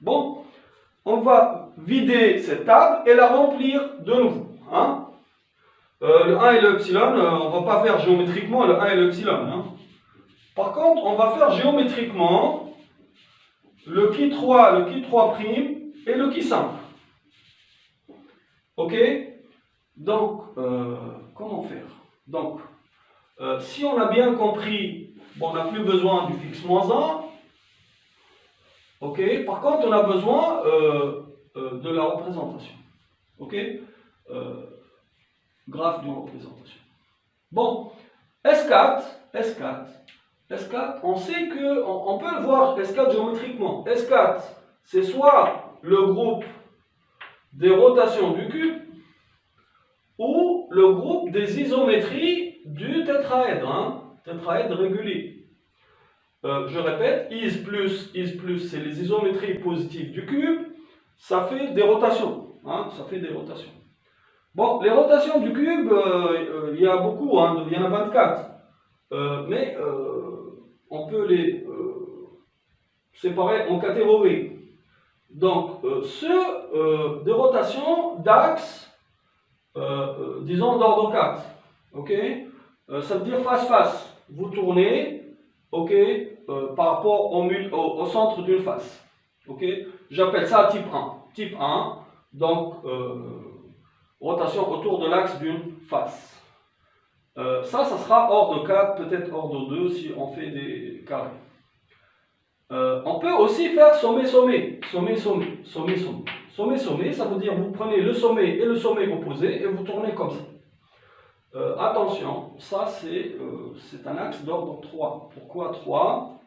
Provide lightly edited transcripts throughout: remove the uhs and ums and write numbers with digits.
Bon, on va vider cette table et la remplir de nouveau. Hein. Le 1 et le epsilon, on ne va pas faire géométriquement le 1 et le epsilon. Hein. Par contre, on va faire géométriquement le qui 3, le qui 3' et le qui 5. Ok? Donc, comment faire? Donc, si on a bien compris, bon, on n'a plus besoin du fixe moins 1. Ok? Par contre, on a besoin de la représentation. Ok? Graphe d'une représentation. Bon, S4, on sait que, on peut le voir S4 géométriquement. S4, c'est soit le groupe des rotations du cube, ou le groupe des isométries du tétraèdre, hein, tétraèdre régulier. Je répète, is plus, c'est les isométries positives du cube, ça fait des rotations. Hein, ça fait des rotations. Bon, les rotations du cube, il y a beaucoup, hein, il y en a 24. Mais on peut les séparer en catégories. Donc, ceux de rotation d'axe, disons d'ordre 4. Ok, ça veut dire face-face. Vous tournez, ok, par rapport au centre d'une face. Ok, j'appelle ça type 1. Type 1, donc rotation autour de l'axe d'une face. Ça sera ordre 4, peut-être ordre 2 si on fait des carrés. On peut aussi faire sommet-sommet. Sommet-sommet, ça veut dire vous prenez le sommet et le sommet opposé et vous tournez comme ça. Attention, ça c'est un axe d'ordre 3. Pourquoi 3?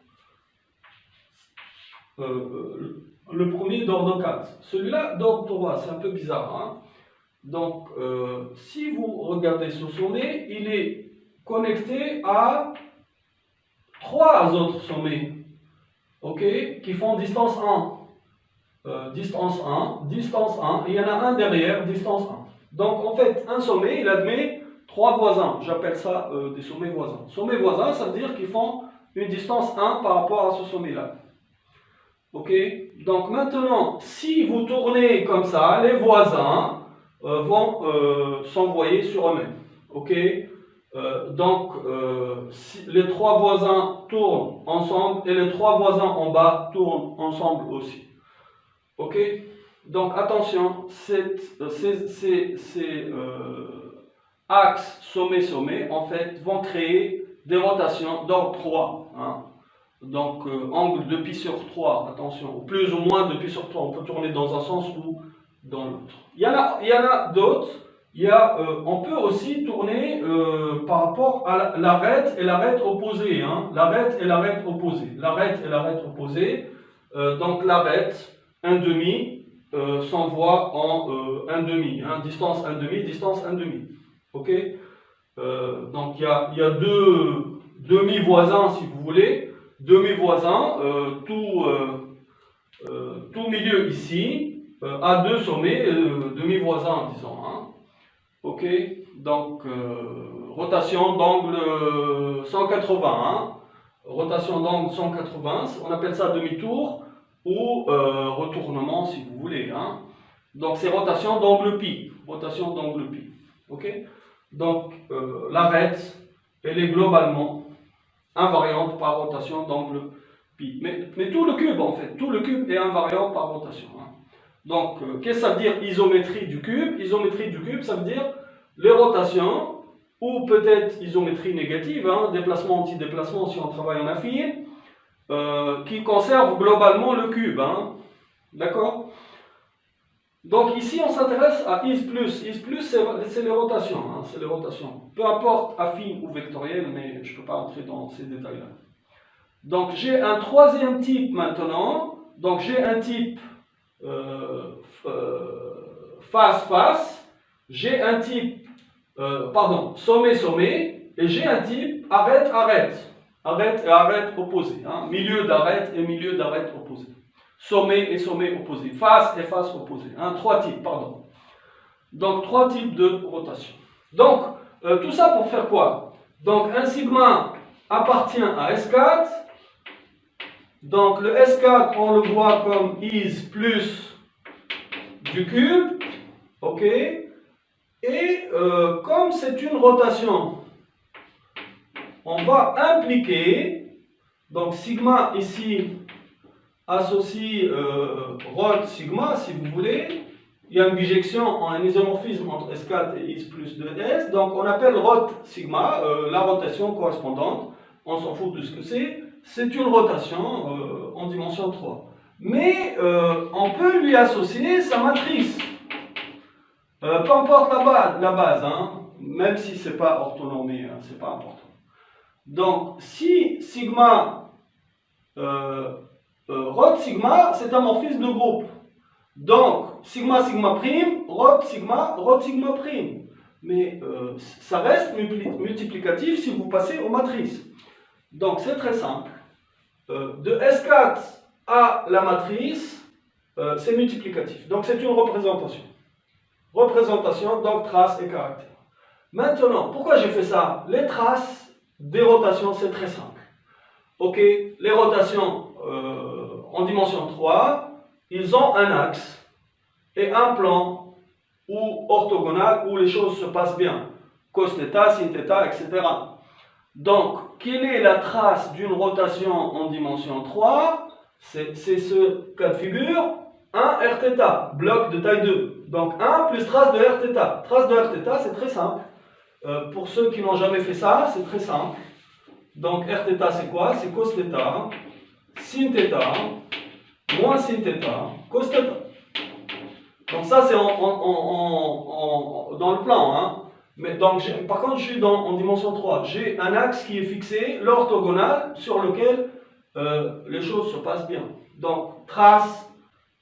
Le premier d'ordre 4. Celui-là d'ordre 3, c'est un peu bizarre. Hein? Donc, si vous regardez ce sommet, il est connecté à 3 autres sommets, ok, qui font distance 1. Distance 1, distance 1, et il y en a un derrière, distance 1. Donc, en fait, un sommet, il admet 3 voisins. J'appelle ça des sommets voisins. Sommets voisins, ça veut dire qu'ils font une distance 1 par rapport à ce sommet-là. Ok, donc maintenant, si vous tournez comme ça, les voisins vont s'envoyer sur eux-mêmes. Ok, donc si les 3 voisins tournent ensemble et les 3 voisins en bas tournent ensemble aussi. Ok, donc attention, ces axes sommet-sommet en fait vont créer des rotations d'ordre 3. Hein. Donc angle de pi sur 3, attention, plus ou moins de pi sur 3, on peut tourner dans un sens ou dans l'autre. Il y en a d'autres. On peut aussi tourner par rapport à l'arête et l'arête opposée. Hein. L'arête et l'arête opposée. L'arête et l'arête opposée. Donc l'arête, 1,5, s'envoie en 1,5. Hein. Distance 1,5, distance 1,5. Ok, donc il y a deux demi-voisins si vous voulez. Demi-voisins, tout milieu ici, à 2 sommets, demi-voisins disons. Hein. Ok, donc rotation d'angle 180. Hein. Rotation d'angle 180, on appelle ça demi-tour ou retournement si vous voulez. Hein. Donc c'est rotation d'angle pi. Rotation d'angle pi. Ok, donc l'arête, elle est globalement invariante par rotation d'angle pi. Mais tout le cube, en fait, tout le cube est invariant par rotation. Hein. Donc, qu'est-ce que ça veut dire isométrie du cube? Isométrie du cube, ça veut dire les rotations, ou peut-être isométrie négative, hein, déplacement, anti-déplacement si on travaille en affine, qui conserve globalement le cube. Hein. D'accord? Donc ici, on s'intéresse à is plus. Is plus, c'est les rotations. Hein, c'est les rotations. Peu importe affine ou vectorielle, mais je ne peux pas entrer dans ces détails-là. Donc j'ai un troisième type maintenant. Donc j'ai un type face-face. J'ai un type, sommet-sommet. Et j'ai un type arête-arête. Arête et arête opposée. Hein, milieu d'arête et milieu d'arête opposée. Sommet et sommet opposé, face et face opposée. Hein, 3 types, pardon. Donc 3 types de rotation. Donc tout ça pour faire quoi? Donc un sigma appartient à S4 Donc le S4, on le voit comme is plus du cube. Ok. Et comme c'est une rotation, on va impliquer, donc sigma ici associe rho sigma si vous voulez. Il y a une bijection, un isomorphisme entre S4 et is plus 2S, donc on appelle rho sigma la rotation correspondante. On s'en fout de ce que c'est une rotation en dimension 3. Mais on peut lui associer sa matrice. Peu importe la base hein, même si c'est pas orthonormé, hein, c'est pas important. Donc, si sigma, rho sigma, c'est un morphisme de groupe. Donc, sigma sigma prime, rho sigma prime. Mais ça reste multiplicatif si vous passez aux matrices. Donc, c'est très simple. De S4 à la matrice, c'est multiplicatif. Donc, c'est une représentation. Représentation, donc traces et caractères. Maintenant, pourquoi j'ai fait ça? Les traces des rotations, c'est très simple. Ok, les rotations en dimension 3, ils ont un axe et un plan ou orthogonal où les choses se passent bien. Cos θ, sin θ, etc. Donc, quelle est la trace d'une rotation en dimension 3? C'est ce cas de figure, 1 Rθ, bloc de taille 2. Donc 1 plus trace de Rθ. Trace de Rθ, c'est très simple. Pour ceux qui n'ont jamais fait ça, c'est très simple. Donc Rθ, c'est quoi? C'est cos θ, sin θ, moins sin θ, cos θ. Donc ça, c'est dans le plan. Hein. Mais donc, par contre, je suis en dimension 3. J'ai un axe qui est fixé, l'orthogonal, sur lequel les choses se passent bien. Donc, trace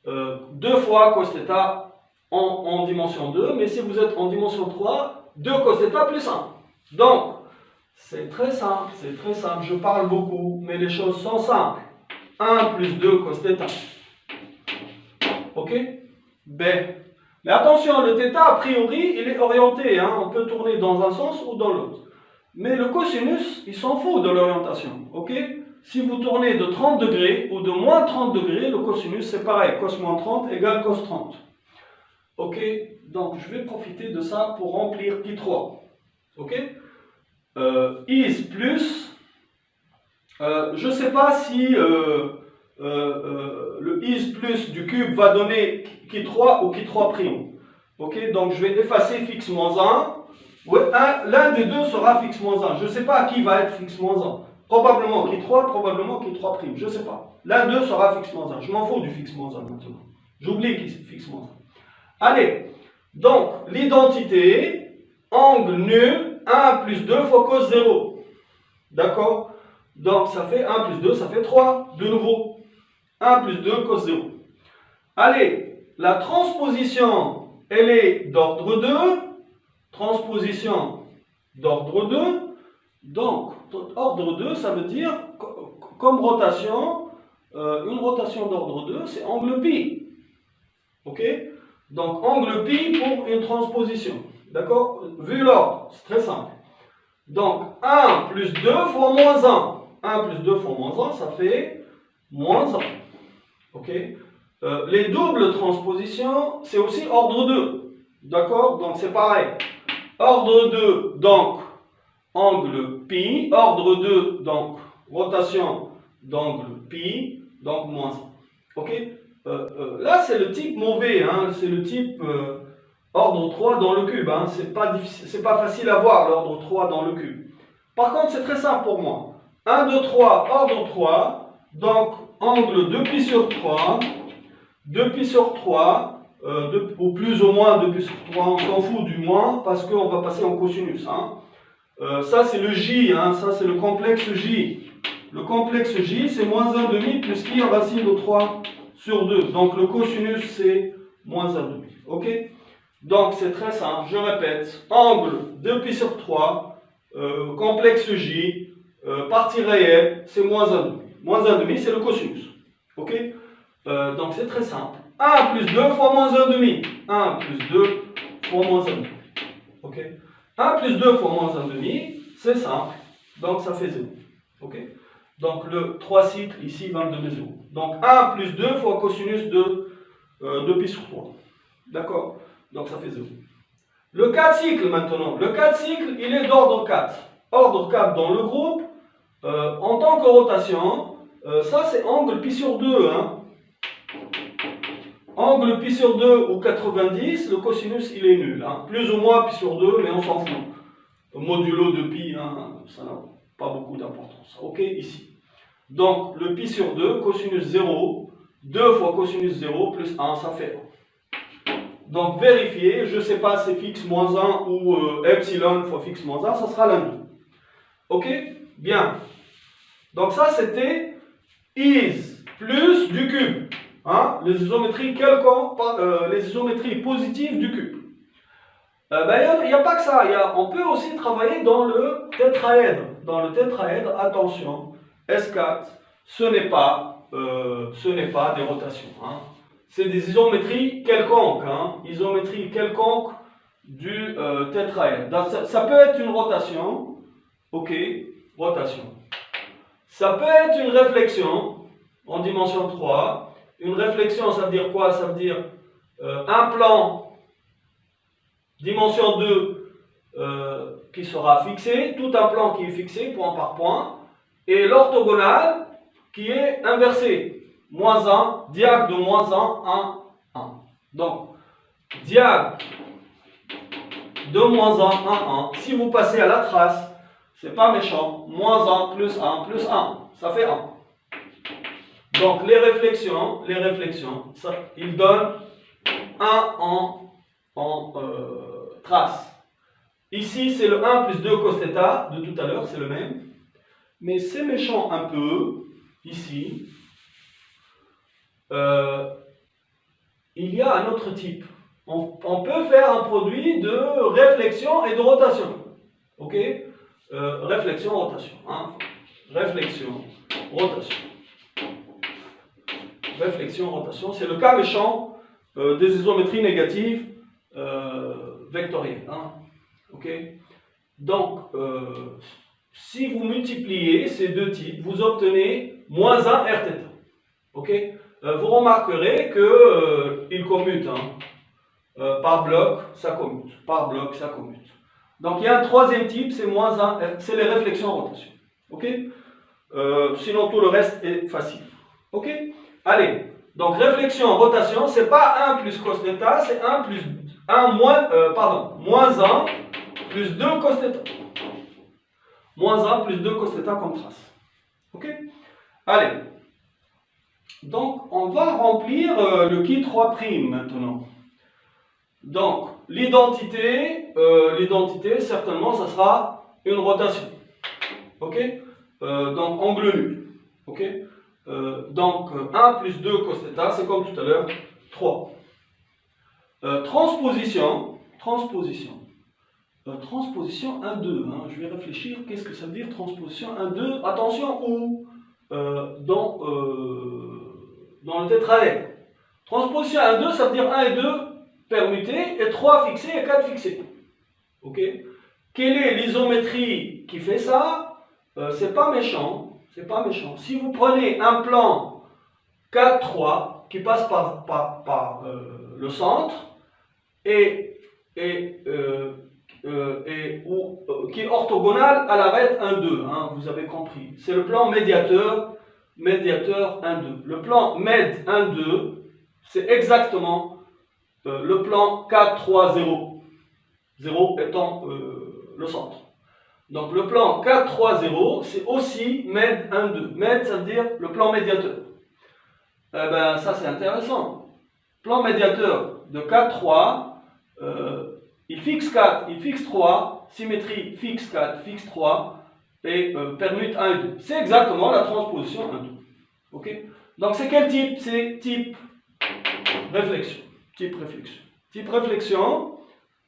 2 fois cos θ en dimension 2, mais si vous êtes en dimension 3, 2 cos θ plus 1. Donc, c'est très simple, je parle beaucoup, mais les choses sont simples. 1 plus 2 cos θ. Ok? B. Mais attention, le θ, a priori, il est orienté, hein, on peut tourner dans un sens ou dans l'autre. Mais le cosinus, il s'en fout de l'orientation, ok? Si vous tournez de 30 degrés ou de moins 30 degrés, le cosinus, c'est pareil, cos moins 30 égale cos 30. Ok? Donc, je vais profiter de ça pour remplir I3. Ok? Is plus, je ne sais pas si le is plus du cube va donner Ki3 ou Ki3 prime. Ok, donc je vais effacer fixe moins 1. Ouais, l'un des deux sera fixe moins 1. Je ne sais pas à qui va être fixe moins 1. Probablement Ki3, probablement Ki3 prime. Je ne sais pas. L'un d'eux sera fixe moins 1. Je m'en fous du fixe moins 1 maintenant. J'oublie qu'il est fixe moins 1. Allez, donc l'identité, angle nul, 1 plus 2 fois cos 0. D'accord? Donc ça fait 1 plus 2, ça fait 3. De nouveau. 1 plus 2 cos 0. Allez, la transposition, elle est d'ordre 2. Transposition d'ordre 2. Donc, ordre 2, ça veut dire, comme rotation, une rotation d'ordre 2, c'est angle pi. Ok? Donc, angle pi pour une transposition. D'accord? Vu l'ordre, c'est très simple. Donc, 1 plus 2 fois moins 1. 1 plus 2 fois moins 1, ça fait moins 1. Ok? Les doubles transpositions, c'est aussi ordre 2. D'accord? Donc, c'est pareil. Ordre 2, donc, angle pi. Ordre 2, donc, rotation d'angle pi. Donc, moins 1. Ok? Là, c'est le type mauvais. Hein? C'est le type ordre 3 dans le cube. Hein? C'est pas facile à voir l'ordre 3 dans le cube. Par contre, c'est très simple pour moi. 1, 2, 3, ordre 3. Donc, angle 2π sur 3. 2π sur 3. Ou plus ou moins 2π sur 3. On s'en fout du moins parce qu'on va passer en cosinus. Hein. Ça, c'est le J. Hein. Ça, c'est le complexe J. Le complexe J, c'est moins 1,5 plus pi racine de 3 sur 2. Donc, le cosinus, c'est moins 1,5. Ok? Donc, c'est très simple. Je répète. Angle 2π sur 3. Complexe J. Partie réelle, c'est moins 1,5. Moins 1,5, c'est le cosinus. Ok? Donc, c'est très simple. 1 plus 2 fois moins 1,5. 1 plus 2 fois moins 1,5. Ok? 1 plus 2 fois moins 1,5, c'est simple. Donc, ça fait 0. Ok? Donc le 3 cycles, ici 22 mes 0. Donc 1 plus 2 fois cosinus de 2 pi sur 3. D'accord? Donc ça fait 0. Le 4 cycles maintenant. Le 4 cycles, il est d'ordre 4. Ordre 4 dans le groupe. En tant que rotation, ça c'est angle pi sur 2. Hein. Angle pi sur 2 ou 90, le cosinus il est nul. Hein. Plus ou moins pi sur 2, mais on s'en fout. Modulo de pi, hein, ça n'a pas beaucoup d'importance. Ok, ici. Donc le pi sur 2, cosinus 0, 2 fois cosinus 0 plus 1, ça fait 1. Donc vérifier, je ne sais pas c'est fixe moins 1 ou epsilon fois fixe moins 1, ça sera l'indu. Ok, bien. Donc ça c'était is plus du cube. Hein, les isométries quelconques, les isométries positives du cube. Il n'y a pas que ça, on peut aussi travailler dans le tétraèdre. Dans le tétraèdre, attention, S4, ce n'est pas des rotations. Hein. C'est des isométries quelconques. Hein, isométries quelconques du tétraèdre. Ça peut être une rotation. Ok, rotation. Ça peut être une réflexion en dimension 3. Une réflexion, ça veut dire quoi? Ça veut dire un plan dimension 2 qui sera fixé, tout un plan qui est fixé point par point, et l'orthogonale qui est inversée. Moins 1, diag de moins 1, 1, 1. Donc, diag de moins 1, 1, 1. Si vous passez à la trace, c'est pas méchant. Moins 1 plus 1 plus 1. Ça fait 1. Donc, les réflexions, ça, ils donnent 1 en trace. Ici, c'est le 1 plus 2 cos θ de tout à l'heure, c'est le même. Mais c'est méchant un peu, ici. Il y a un autre type. On peut faire un produit de réflexion et de rotation. Ok? Réflexion, rotation. Hein? Réflexion, rotation. Réflexion, rotation. C'est le cas méchant des isométries négatives vectorielles. Hein? Ok? Donc, si vous multipliez ces deux types, vous obtenez moins 1 Rθ. Ok? Vous remarquerez qu'ils commutent. Hein? Par bloc, ça commute. Par bloc, ça commute. Donc, il y a un troisième type, c'est moins 1, c'est les réflexions en rotation. Ok? Sinon, tout le reste est facile. Ok? Allez. Donc, réflexion en rotation, c'est pas 1 plus cos θ, c'est 1 plus 1 moins 1 plus 2 cos θ. Moins 1 plus 2 cos θ comme trace. Ok? Allez. Donc, on va remplir le qui 3' maintenant. Donc, l'identité, certainement, ça sera une rotation. Ok? Donc, angle nul. Ok? Donc, 1 plus 2 cos θ, c'est comme tout à l'heure, 3. Transposition 1, 2. Hein. Je vais réfléchir, qu'est-ce que ça veut dire transposition 1, 2? Attention, où dans le tétraèdre. Transposition 1, 2, ça veut dire 1 et 2 permutés, et 3 fixés et 4 fixés. Ok? Quelle est l'isométrie qui fait ça? C'est pas méchant. C'est pas méchant. Si vous prenez un plan 4, 3 qui passe par le centre et qui est orthogonal à l'arête 1, 2, hein, vous avez compris. C'est le plan médiateur 1, 2. Le plan MED 1, 2, c'est exactement le plan 4, 3, 0. 0 étant le centre. Donc le plan 4, 3, 0, c'est aussi MED 1, 2. MED, ça veut dire le plan médiateur. Eh ben, ça c'est intéressant. Plan médiateur de 4, 3, il fixe 4, il fixe 3, symétrie fixe 4, fixe 3, et permute 1 et 2. C'est exactement la transposition 1, 2. Ok? Donc c'est quel type? C'est type réflexion. Type réflexion. Type réflexion.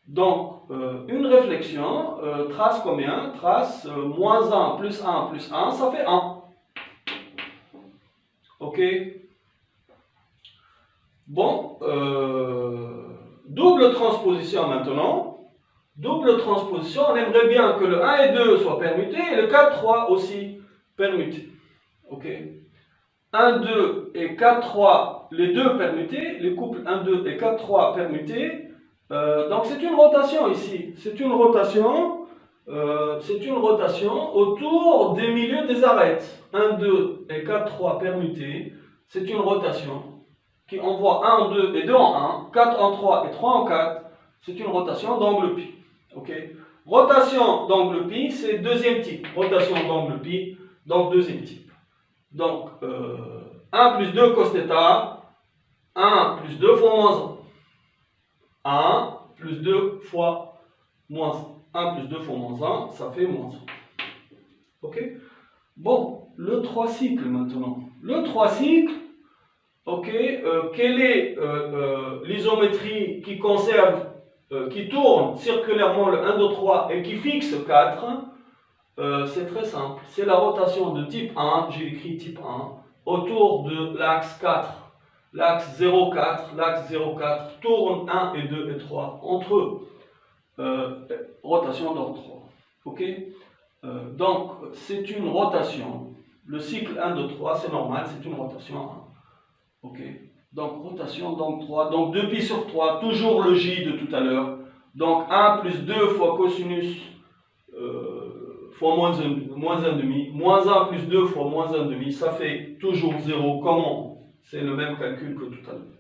Donc, une réflexion, trace combien? Trace moins 1 plus 1 plus 1, ça fait 1. Ok? Bon, double transposition maintenant. Double transposition, on aimerait bien que le 1 et 2 soient permutés et le 4, 3 aussi permuté. Ok. 1, 2 et 4, 3, les deux permutés, les couples 1, 2 et 4, 3 permutés. Donc c'est une rotation ici. C'est une rotation autour des milieux des arêtes. 1, 2 et 4, 3 permutés. C'est une rotation qui envoie 1 en 2 et 2 en 1, 4 en 3 et 3 en 4. C'est une rotation d'angle pi. Ok. Rotation d'angle pi, c'est deuxième type. Rotation d'angle pi, donc deuxième type. Donc, 1 plus 2 cos θ, 1 plus 2 fois moins 1. 1 plus 2 fois moins 1. 1 plus 2 fois moins 1, ça fait moins 1. Ok. Bon, le 3 cycles maintenant. Le 3 cycles, ok, quelle est l'isométrie qui conserve, qui tourne circulairement le 1, 2, 3 et qui fixe 4? C'est très simple. C'est la rotation de type 1, j'ai écrit type 1, autour de l'axe 4. L'axe 0,4, l'axe 0,4 tourne 1 et 2 et 3 entre eux. Rotation d'ordre 3. Ok. Donc, c'est une rotation. Le cycle 1, 2, 3, c'est normal, c'est une rotation 1. Ok. Donc, rotation d'angle 3. Donc, 2 pi sur 3, toujours le J de tout à l'heure. Donc, 1 plus 2 fois cosinus fois moins 1,5. Moins 1 plus 2 fois moins 1,5, ça fait toujours 0. Comment? C'est le même calcul que tout à l'heure.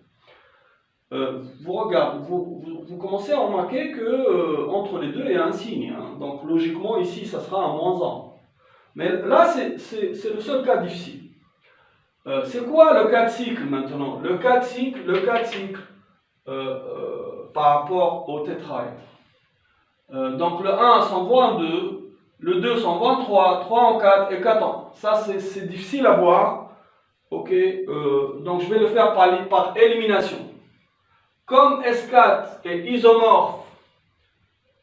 Vous commencez à remarquer que entre les deux, il y a un signe. Hein. Donc, logiquement, ici, ça sera un moins 1. Mais là, c'est le seul cas difficile. C'est quoi le cas de cycle maintenant? Le cas de cycle par rapport au tétraèdre. Donc le 1 s'envoie en 2, le 2 s'envoie en 3, 3 en 4 et 4 en 1. Ça c'est difficile à voir. Ok, donc je vais le faire par élimination. Comme S4 est isomorphe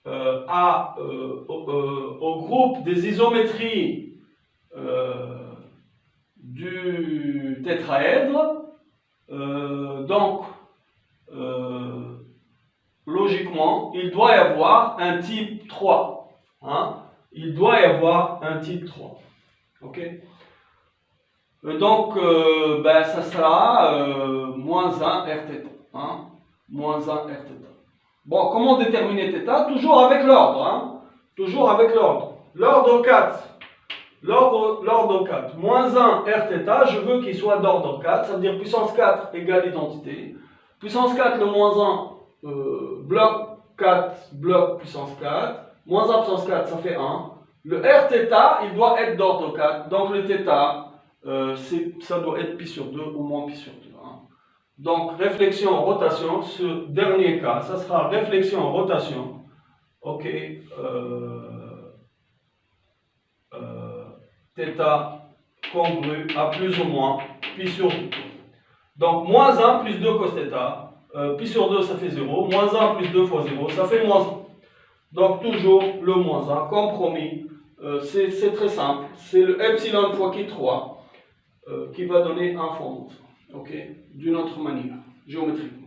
au groupe des isométries du tétraèdre, donc logiquement il doit y avoir un type 3. Hein? Il doit y avoir un type 3. Ok. Donc ça sera moins 1 Rθ. Hein? Moins 1 Rθ. Bon, comment déterminer θ? Toujours avec l'ordre. Hein? Toujours avec l'ordre. L'ordre 4. L'ordre 4. Moins 1 Rθ, je veux qu'il soit d'ordre 4. Ça veut dire puissance 4 égale identité. Puissance 4, le moins 1, bloc 4, bloc puissance 4. Moins 1 puissance 4, ça fait 1. Le Rθ, il doit être d'ordre 4. Donc le θ, ça doit être pi sur 2 ou moins pi sur 2. Hein. Donc réflexion, rotation, ce dernier cas, ça sera réflexion, rotation. Ok. θ congru à plus ou moins pi sur 2. Donc moins 1 plus 2 cos θ, pi sur 2 ça fait 0, moins 1 plus 2 fois 0, ça fait moins 1. Donc toujours le moins 1, compromis, c'est très simple, c'est le epsilon fois qui 3 qui va donner 1 fois moins 1, ok, d'une autre manière, géométrique.